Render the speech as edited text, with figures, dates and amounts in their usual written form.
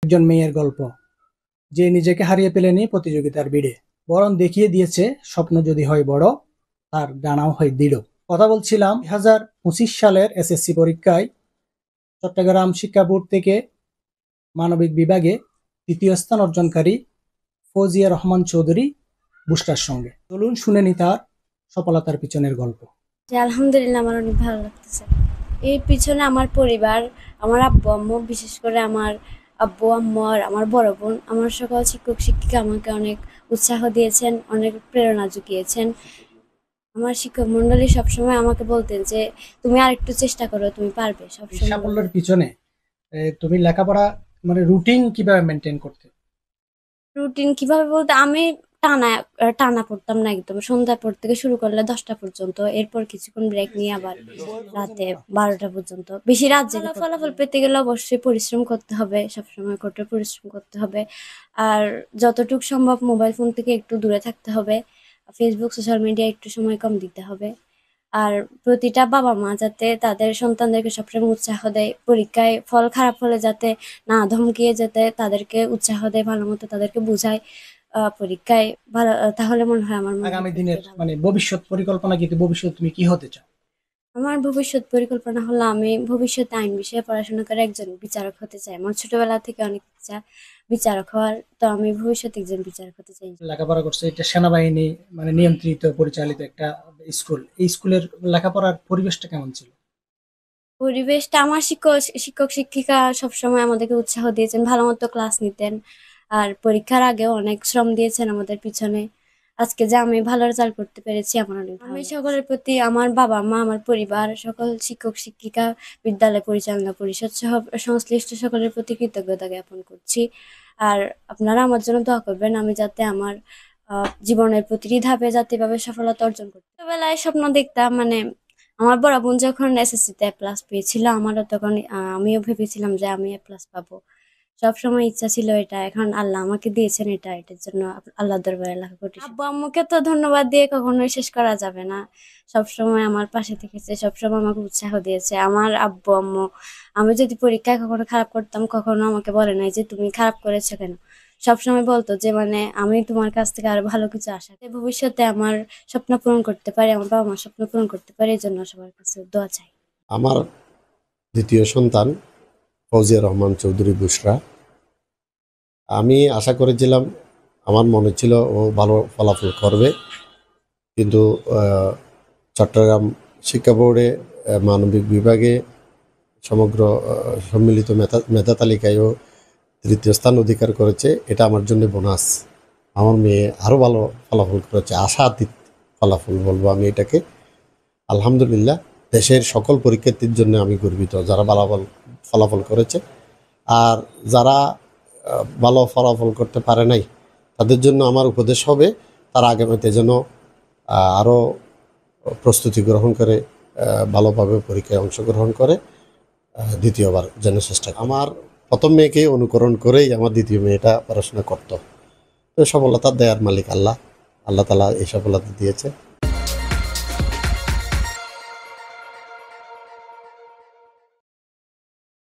একজন মেয়ের গল্প, যে নিজেকে হারিয়ে ফেলেনি প্রতিযোগিতার ভিড়ে, বরং দেখিয়ে দিয়েছে স্বপ্ন যদি হয় বড়, তার ডানাও হয় দৃঢ়। কথা বলছিলাম 2025 সালের এসএসসি পরীক্ষায় চট্টগ্রাম শিক্ষা বোর্ড থেকে মানবিক বিভাগে তৃতীয় স্থান অর্জনকারী ফৌজিয়া রহমান চৌধুরী বুসরার সঙ্গে। চলুন শুনে নি তার সফলতার পিছনের গল্প। আলহামদুলিল্লাহ, আমার অনেক ভালো লাগতেছে। এর পিছনে আমার পরিবার, আমার আব্বু আম্মু, বিশেষ করে আমার আব্বু আম্মু আর আমার বড় বোন, আমার সকল শিক্ষক শিক্ষিকা আমাকে অনেক উৎসাহ দিয়েছেন, অনেক প্রেরণা জুগিয়েছেন। আমার শিক্ষক মন্ডলী সবসময় আমাকে বলতেন যে তুমি আর একটু চেষ্টা করো, তুমি পারবে। এই সবসময় সাফল্যের পিছনে তুমি লেখাপড়া মানে রুটিন কিভাবে মেনটেন করতে? রুটিন কিভাবে বলতে, আমি টানা টানা পড়তাম না একদম। সন্ধ্যার পর থেকে শুরু করলে 10টা পর্যন্ত, এরপর কিছুক্ষণ ব্রেক নিয়ে আবার রাতে 12টা পর্যন্ত, বেশি রাত জেগে ফলাফল পেতে গেলে অবশ্যই পরিশ্রম করতে হবে, সবসময় কঠোর পরিশ্রম করতে হবে। আর যতটুকু সম্ভব মোবাইল ফোন থেকে একটু দূরে থাকতে হবে। ফেসবুক সোশ্যাল মিডিয়া একটু সময় কম দিতে হবে। আর প্রতিটা বাবা মা যাতে তাদের সন্তানদেরকে সবসময় উৎসাহ দেয়, পরীক্ষায় ফল খারাপ হলে যাতে না ধমকিয়ে, যাতে তাদেরকে উৎসাহ দেয়, ভালো মতো তাদেরকে বুঝায় পরীক্ষায় ভালো, তাহলে মনে হয় আমার আগামী পরীক্ষাতে দিনের ভালো। মানে ভবিষ্যৎ পরিকল্পনা কি? ভবিষ্যৎ তুমি কি হতে চাও? আমার ভবিষ্যৎ পরিকল্পনা হলো আমি ভবিষ্যতে আইন বিষয়ে পড়াশোনা করে একজন বিচারক হতে চাই। আমার ছোটবেলা থেকে অনেক ইচ্ছা বিচারক হওয়ার, তো আমি ভবিষ্যতে একজন বিচারক হতে চাই। লেখাপড়া করছে, এটা সেনাবাহিনী মানে নিয়ন্ত্রিত পরিচালিত একটা স্কুল। এই স্কুলের লেখাপড়ার পরিবেশটা কেমন ছিল? পরিবেশটা, আমার শিক্ষক শিক্ষক শিক্ষিকা সবসময় আমাদেরকে উৎসাহ দিয়েছেন, ভালো মতো ক্লাস নিতেন। আর পরীক্ষার আগেও অনেক শ্রম দিয়েছেন আমাদের পিছনে। আজকে যে আমি ভালো রেজাল্ট করতে পেরেছি, আমার অনেক ভালো লাগছে। আমি সকলের প্রতি, আমার বাবা মা, আমার পরিবার, সকল শিক্ষক শিক্ষিকা, বিদ্যালয় পরিচালনা পরিষদ সহ সংশ্লিষ্ট সকলের প্রতি কৃতজ্ঞতা জ্ঞাপন করছি। আর আপনারা আমার জন্য দোয়া করবেন, আমি যাতে আমার জীবনের প্রতিটি ধাপে যাতে এভাবে সফলতা অর্জন করতে। ছোটবেলায় স্বপ্ন দেখতাম, মানে আমার বড় বোন যখন এসএসসি তে প্লাস পেয়েছিল, আমারও তখন আমিও ভেবেছিলাম যে আমি প্লাস পাবো। সবসময় ইচ্ছা ছিল এটা, এখন আল্লাহ আমাকে দিয়েছেন এটা, এটার জন্য আল্লাহর দরবারে লাখ কোটি শুকরিয়া। আব্বু আম্মুকে তো ধন্যবাদ দিয়ে কখনোই শেষ করা যাবে না। সবসময় আমার পাশে থেকেছে, সবসময় আমাকে উৎসাহ দিয়েছে। আমার আব্বু আম্মু, আমি যদি পরীক্ষায় কখনো খারাপ করতাম, কখনো আমাকে বলে নাই যে তুমি খারাপ করেছো কেন। সবসময় বলতো যে মানে আমি তোমার কাছ থেকে আরো ভালো কিছু আশা করি, ভবিষ্যতে আমার স্বপ্ন পূরণ করতে পারি, আমার বাবা মার স্বপ্ন পূরণ করতে পারি, এই জন্য সবার কাছে দোয়া চাই। আমার দ্বিতীয় সন্তান ফৌজিয়া রহমান চৌধুরী বুসরা। আমি আশা করেছিলাম, আমার মনে ছিল ও ভালো ফলাফল করবে, কিন্তু চট্টগ্রাম শিক্ষা বোর্ডে মানবিক বিভাগে সমগ্র সম্মিলিত মেধা তালিকায়ও তৃতীয় স্থান অধিকার করেছে। এটা আমার জন্য বোনাস। আমার মেয়ে আরও ভালো ফলাফল করেছে, আশাতীত ফলাফল বলবো আমি এটাকে। আলহামদুলিল্লাহ, দেশের সকল পরীক্ষার্থীর জন্য আমি গর্বিত যারা ভালো ফলাফল করেছে। আর যারা ভালো ফলাফল করতে পারে নাই, তাদের জন্য আমার উপদেশ হবে তারা আগামীতে যেন আরও প্রস্তুতি গ্রহণ করে ভালোভাবে পরীক্ষায় অংশগ্রহণ করে দ্বিতীয়বার যেন চেষ্টা করে। আমার প্রথম মেয়েকে অনুকরণ করেই আমার দ্বিতীয় মেয়েটা পড়াশোনা করতো। তো সফলতা দেয়ার মালিক আল্লাহ, আল্লাহ তাআলা এই সফলতা দিয়েছে।